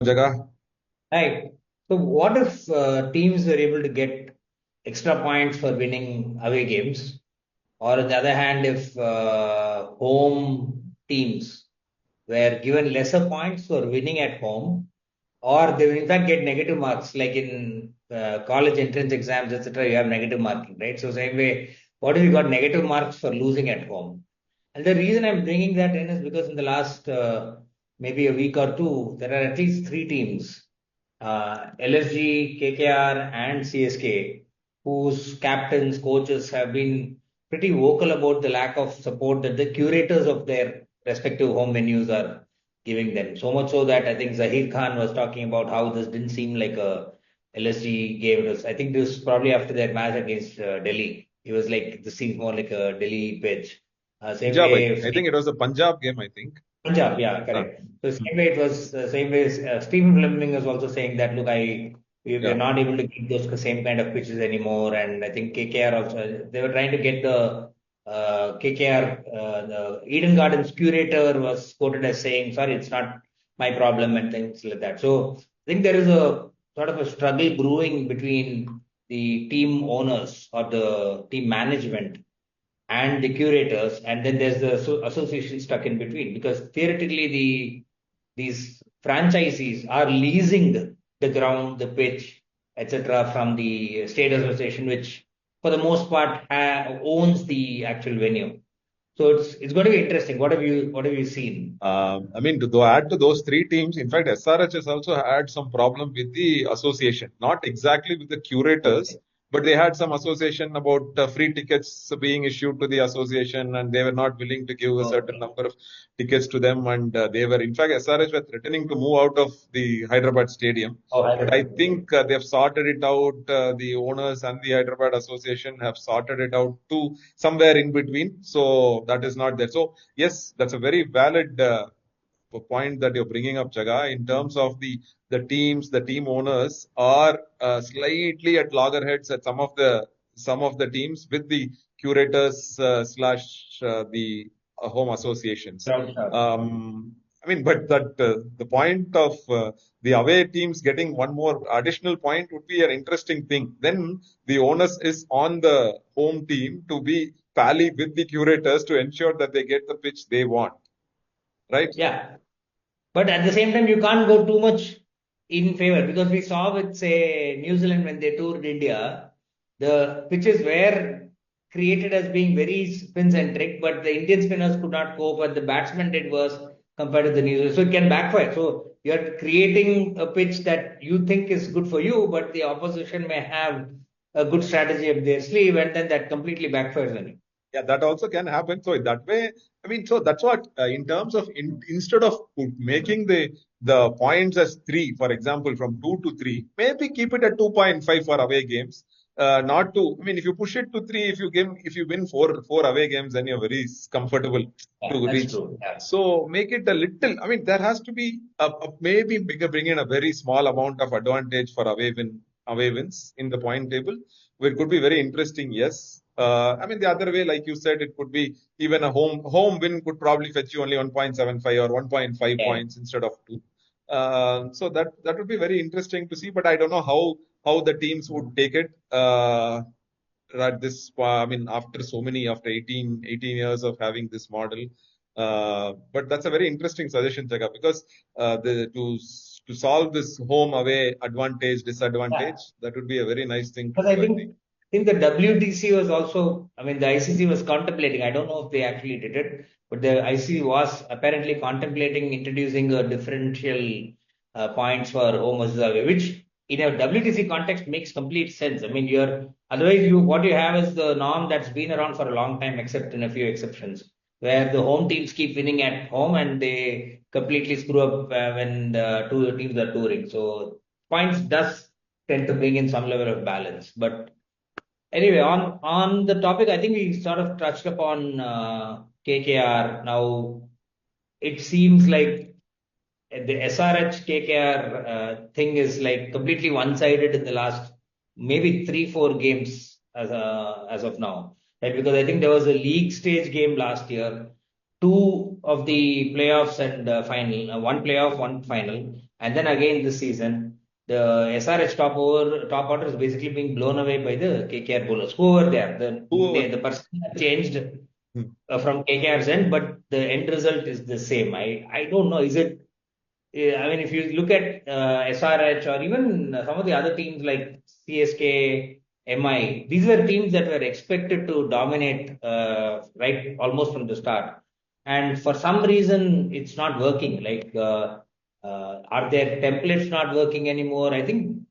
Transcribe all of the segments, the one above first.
Jaga. Right. So what if teams were able to get extra points for winning away games? Or on the other hand, if home teams were given lesser points for winning at home, or they will in fact get negative marks, like in college entrance exams, etc., you have negative marking, right? So same way, what if you got negative marks for losing at home? And the reason I'm bringing that in is because in the last maybe a week or two, there are at least three teams, LSG, KKR, and CSK, whose captains, coaches have been pretty vocal about the lack of support that the curators of their respective home venues are giving them. So much so that I think Zahir Khan was talking about how this didn't seem like a LSG game. I think this was probably after their match against Delhi. He was like, this seems more like a Delhi pitch. Same Punjab, I way, think. I think it was a Punjab game, I think. Punjab, yeah, Uh, correct. So mm, same way it was, same way Stephen Fleming was also saying that, look, we're yeah. not able to keep those same kind of pitches anymore. And I think KKR also, they were trying to get the KKR, the Eden Gardens curator was quoted as saying, sorry, it's not my problem and things like that. So I think there is a sort of a struggle brewing between the team owners or the team management and the curators, and then there's the association stuck in between because theoretically these franchisees are leasing the ground, the pitch, etc. from the state association, which for the most part owns the actual venue. So it's going to be interesting. What have you seen? I mean, to add to those three teams, in fact, SRH has also had some problem with the association. Not exactly with the curators, Okay. but they had some association about free tickets being issued to the association, and they were not willing to give a certain Okay. number of tickets to them. And they were, in fact, SRH were threatening to move out of the Hyderabad stadium. Oh, But I Hyderabad. Okay. think they have sorted it out. The owners and the Hyderabad Association have sorted it out to somewhere in between. So that is not there. So yes, that's a very valid point that you're bringing up, Jaga. In terms of the teams, the team owners are slightly at loggerheads at some of the teams with the curators slash the home associations. Ground staff. I mean, but that the point of the away teams getting one more additional point would be an interesting thing. Then the onus is on the home team to be pally with the curators to ensure that they get the pitch they want, right? Yeah. But at the same time, you can't go too much in favor because we saw with, say, New Zealand when they toured India, the pitches were created as being very spin centric, but the Indian spinners could not cope, but the batsmen did worse compared to the New Zealand. So it can backfire. So you're creating a pitch that you think is good for you, but the opposition may have a good strategy up their sleeve, and then that completely backfires on you. Yeah, that also can happen. So that way, I mean, so that's what in terms of instead of making the points as three, for example, from 2 to 3, maybe keep it at 2.5 for away games. Not to, I mean, if you push it to 3, if you win four away games, then you're very comfortable Yeah, to that's reach. true. Yeah. So make it a little. I mean, there has to be maybe bring in a very small amount of advantage for away wins in the point table. It could be very interesting, yes. I mean, the other way, like you said, it could be even a home win could probably fetch you only 1.75 or 1.5 Yeah. points instead of 2. So that would be very interesting to see, but I don't know how the teams would take it. At this, I mean, after 18 years of having this model. But that's a very interesting suggestion, Jaga, because to solve this home away advantage Yeah. disadvantage, that would be a very nice thing to Because I do, I think think. I think the WTC was also, I mean, the ICC was contemplating. I don't know if they actually did it, but the ICC was apparently contemplating introducing a differential points for home versus away, which in a WTC context makes complete sense. I mean, you're otherwise you what you have is the norm that's been around for a long time, except in a few exceptions, where the home teams keep winning at home and they completely screw up when the two teams are touring. So points does tend to bring in some level of balance. But anyway, on the topic, I think we sort of touched upon KKR. Now it seems like the SRH KKR thing is like completely one-sided in the last maybe 3-4 games as of now, right? Because I think there was a league stage game last year, two of the playoffs and final, one playoff, one final, And then again this season, the SRH top order is basically being blown away by the KKR bowlers. Who were there? Who? The person changed Hmm. from KKR's end, but the end result is the same. I don't know. Is it? I mean, if you look at SRH or even some of the other teams like CSK, MI, these were teams that were expected to dominate right almost from the start. And for some reason, it's not working. Like, are their templates not working anymore? I think,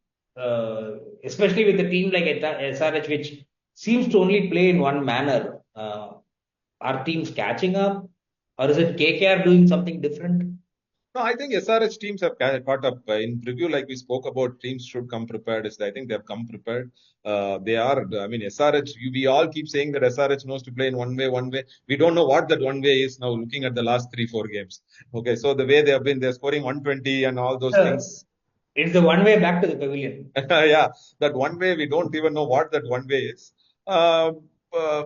especially with a team like SRH, which seems to only play in one manner, are teams catching up? Or is it KKR doing something different? No, I think SRH teams have caught up. In preview, like we spoke about, teams should come prepared. I think they have come prepared. They are, I mean, SRH, we all keep saying that SRH knows to play in one way, one way. We don't know what that one way is now, looking at the last 3, 4 games. Okay, so the way they have been, they're scoring 120 and all those things. It's the one way back to the pavilion. Yeah, that one way, we don't even know what that one way is. Uh, uh,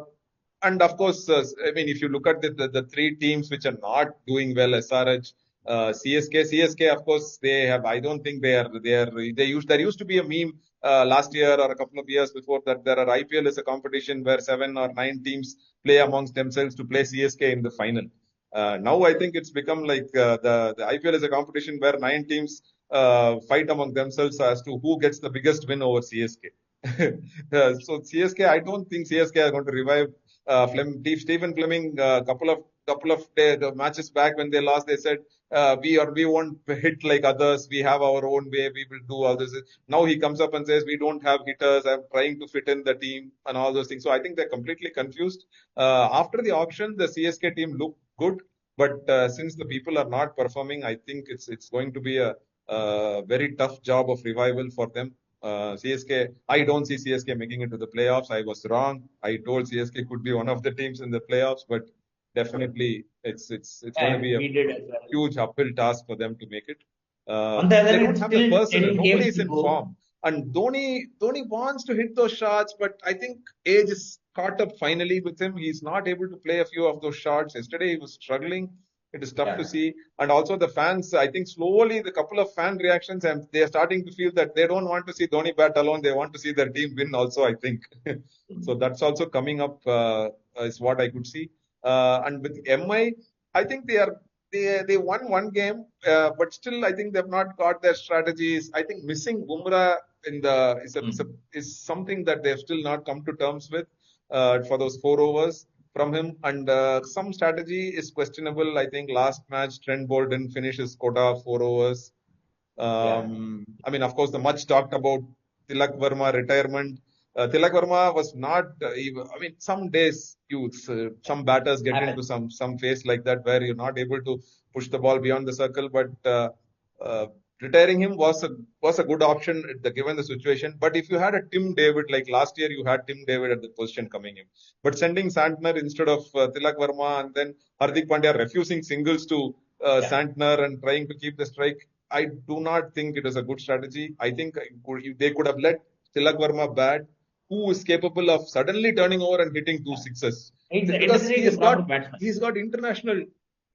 and of course, I mean, if you look at the three teams which are not doing well, SRH, CSK, of course, they have. I don't think there used to be a meme last year or a couple of years before that. There are IPL is a competition where 7 or 9 teams play amongst themselves to play CSK in the final. Now I think it's become like the IPL is a competition where 9 teams fight among themselves as to who gets the biggest win over CSK. So CSK, I don't think CSK are going to revive. Stephen Fleming, the matches back when they lost, they said we won't hit like others. We have our own way. We will do all this. Now he comes up and says we don't have hitters. I'm trying to fit in the team and all those things. So I think they're completely confused. After the auction, the CSK team looked good, but since the people are not performing, I think it's going to be a very tough job of revival for them. CSK, I don't see CSK making it to the playoffs. I was wrong. I told CSK could be one of the teams in the playoffs, but definitely it's going to And be a we did as well. huge uphill task for them to make it. On the other They hand, don't it's have the still personnel. 10 Nobody games is to in go. form. And Dhoni wants to hit those shots, but I think age is caught up finally with him. He's not able to play a few of those shots. Yesterday he was struggling. It is tough to Yeah. see. And also the fans, I think slowly the couple of fan reactions, and they are starting to feel that they don't want to see Dhoni bat alone. They want to see their team win also, I think. So that's also coming up, is what I could see. And with I think they won one game, but still I think they've not got their strategies. I think missing Bumrah in the is something that they've still not come to terms with for those 4 overs from him. And some strategy is questionable. I think last match Trent Bolt didn't finish his quota of 4 overs. Yeah. I mean, of course, the much talked about Tilak Verma retirement. Tilak Verma was not. I mean, some days some batters get Happen. into some phase like that where you're not able to push the ball beyond the circle. But uh, retiring him was a good option given the situation. But if you had a Tim David like last year, you had Tim David at the position coming in. But sending Santner instead of Tilak Verma, and then Hardik Pandya refusing singles to Yeah. Santner and trying to keep the strike, I do not think it is a good strategy. I think they could have let Tilak Verma bat, who is capable of suddenly turning over and hitting two Yeah. sixes. It Because doesn't need a proper batsman. he's got international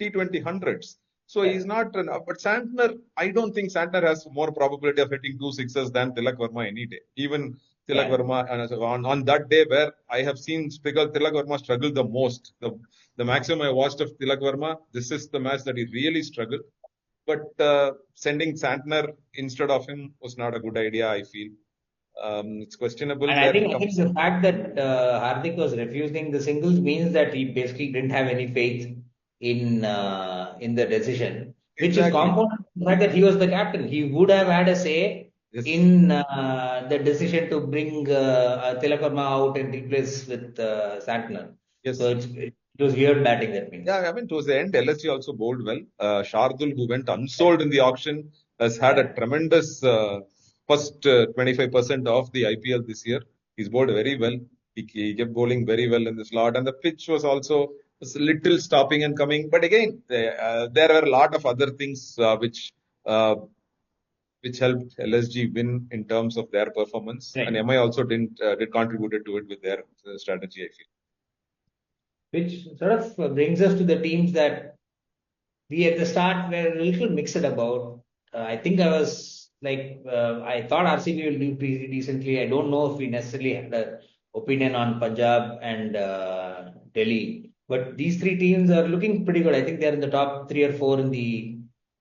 T20 hundreds. So Yeah. he's not, but Santner, I don't think Santner has more probability of hitting two sixes than Tilak Verma any day. Even Tilak Yeah. Verma, on that day where I have seen Tilak Verma struggle the most, the maximum I watched of Tilak Verma, this is the match that he really struggled. But sending Santner instead of him was not a good idea, I feel. It's questionable And where it I think comes. the fact that Hardik was refusing the singles means that he basically didn't have any faith in the decision, which is Exactly. compounded by the fact that he was the captain. He would have had a say Yes. in the decision to bring Tilak Verma out and replace with Santner. So Yes. it was weird batting that means. Yeah, I mean, towards the end, LSG also bowled well. Shardul, who went unsold in the auction, has had a Yeah. tremendous first 25% of the IPL this year. He's bowled very well. He kept bowling very well in the slot, and the pitch was a little stopping and coming. But again, there were a lot of other things uh, which helped LSG win in terms of their performance, and Right. MI also did contributed to it with their strategy. I feel. Which sort of brings us to the teams that we at the start were a little mixed about. I think I was like, I thought RCB will do pretty decently. I don't know if we necessarily had an opinion on Punjab and Delhi, but these three teams are looking pretty good. I think they're in the top three or four in the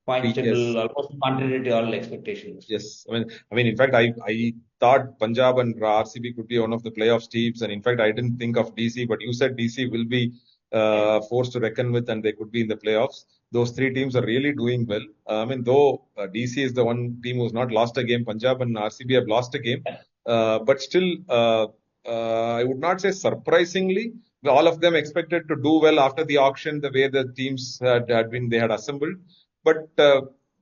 points Yes. table, almost contrary to all expectations. Yes, in fact, I thought Punjab and RCB could be one of the playoff teams, and in fact, I didn't think of DC, but you said DC will be Yeah, forced to reckon with, and they could be in the playoffs. Those three teams are really doing well. Though DC is the one team who's not lost a game, Punjab and RCB have lost a game, yeah, but still, I would not say surprisingly, all of them expected to do well after the auction, the way the teams they had assembled, but.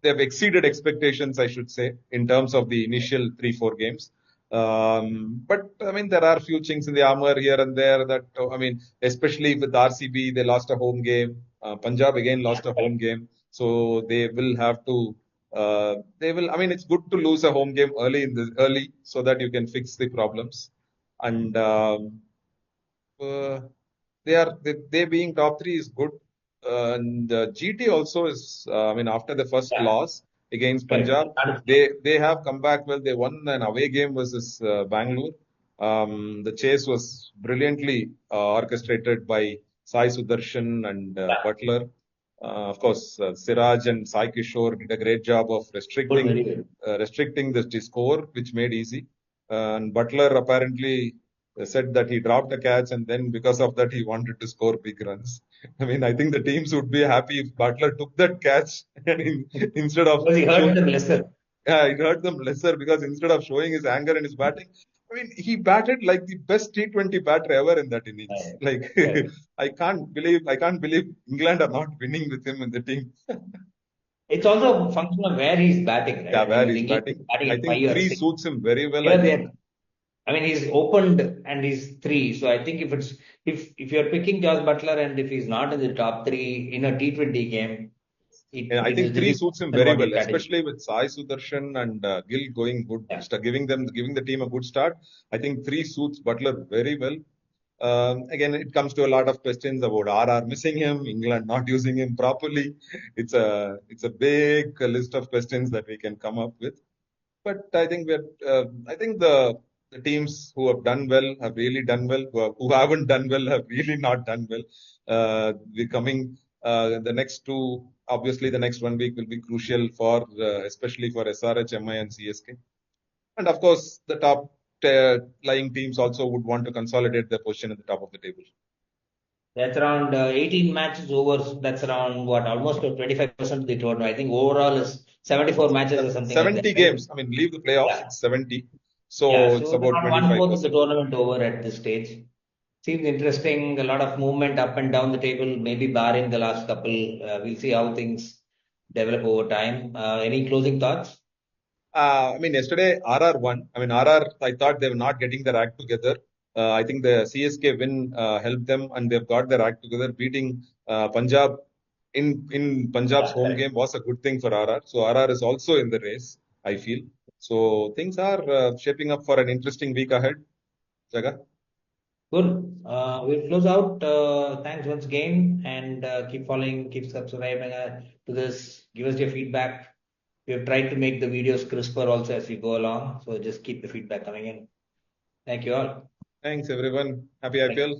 They've exceeded expectations, I should say, in terms of the initial 3-4 games. But there are a few chinks in the armor here and there that, especially with RCB, they lost a home game. Punjab again yeah, lost a home correct. game. So they will have to, it's good to lose a home game early so that you can fix the problems. And, uh, they being top three is good. And GT also is. After the first Yeah, loss against correct. Punjab, they have come back well. They won an away game versus Bangalore. The chase was brilliantly orchestrated by Sai Sudarshan and Yeah, Butler. Of course, Siraj and Sai Kishore did a great job of good, very good. restricting the score, which made easy. And Butler apparently said that he dropped a catch, and then because of that, he wanted to score big runs. I think the teams would be happy if Butler took that catch and instead of Because he show, hurt them lesser. yeah, it hurt them lesser because instead of showing his anger in his batting, he batted like the best T20 batter ever in that innings. Right, Like correct. I can't believe England are not winning with him in the team. It's also a function of where he's batting, right? Yeah, I mean, where if he's England is batting. batting I at five think or three six, suits him very well. I here think they're. I mean, he's opened and he's three. So I think if you're picking Josh Butler and if he's not in the top three in a T20 game, And I it is think the three reason suits him very what your well, strategy. especially with Sai Sudarshan and Gill going good, Yeah. giving the team a good start. I think three suits Butler very well. Again, it comes to a lot of questions about RR missing him, England not using him properly. It's a big list of questions that we can come up with. But I think I think the teams who have done well have really done well. Who haven't done well have really not done well. The coming the next two, obviously, the next 1 week will be crucial for especially for SRH, MI, and CSK. And of course, the top lying teams also would want to consolidate their position at the top of the table. That's around 18 matches over. That's around what, almost 25% of the total. I think overall is 74 matches or something like that, 70 right? games. Leave the playoffs. Yeah. It's 70. Yeah. So it's So about around one fourth of the 25%. tournament over at this stage. Seems interesting. A lot of movement up and down the table, maybe barring the last couple. We'll see how things develop over time. Any closing thoughts? Yesterday RR won. RR, I thought they were not getting their act together. I think the CSK win helped them, and they've got their act together. Beating Punjab in Punjab's Yeah, home correct. game was a good thing for RR. So RR is also in the race, I feel. So things are shaping up for an interesting week ahead. Jaga, Good. We'll close out. Thanks once again and keep following, keep subscribing to this. Give us your feedback. We have tried to make the videos crisper also as we go along. So just keep the feedback coming in. Thank you all. thanks everyone. Happy IPL.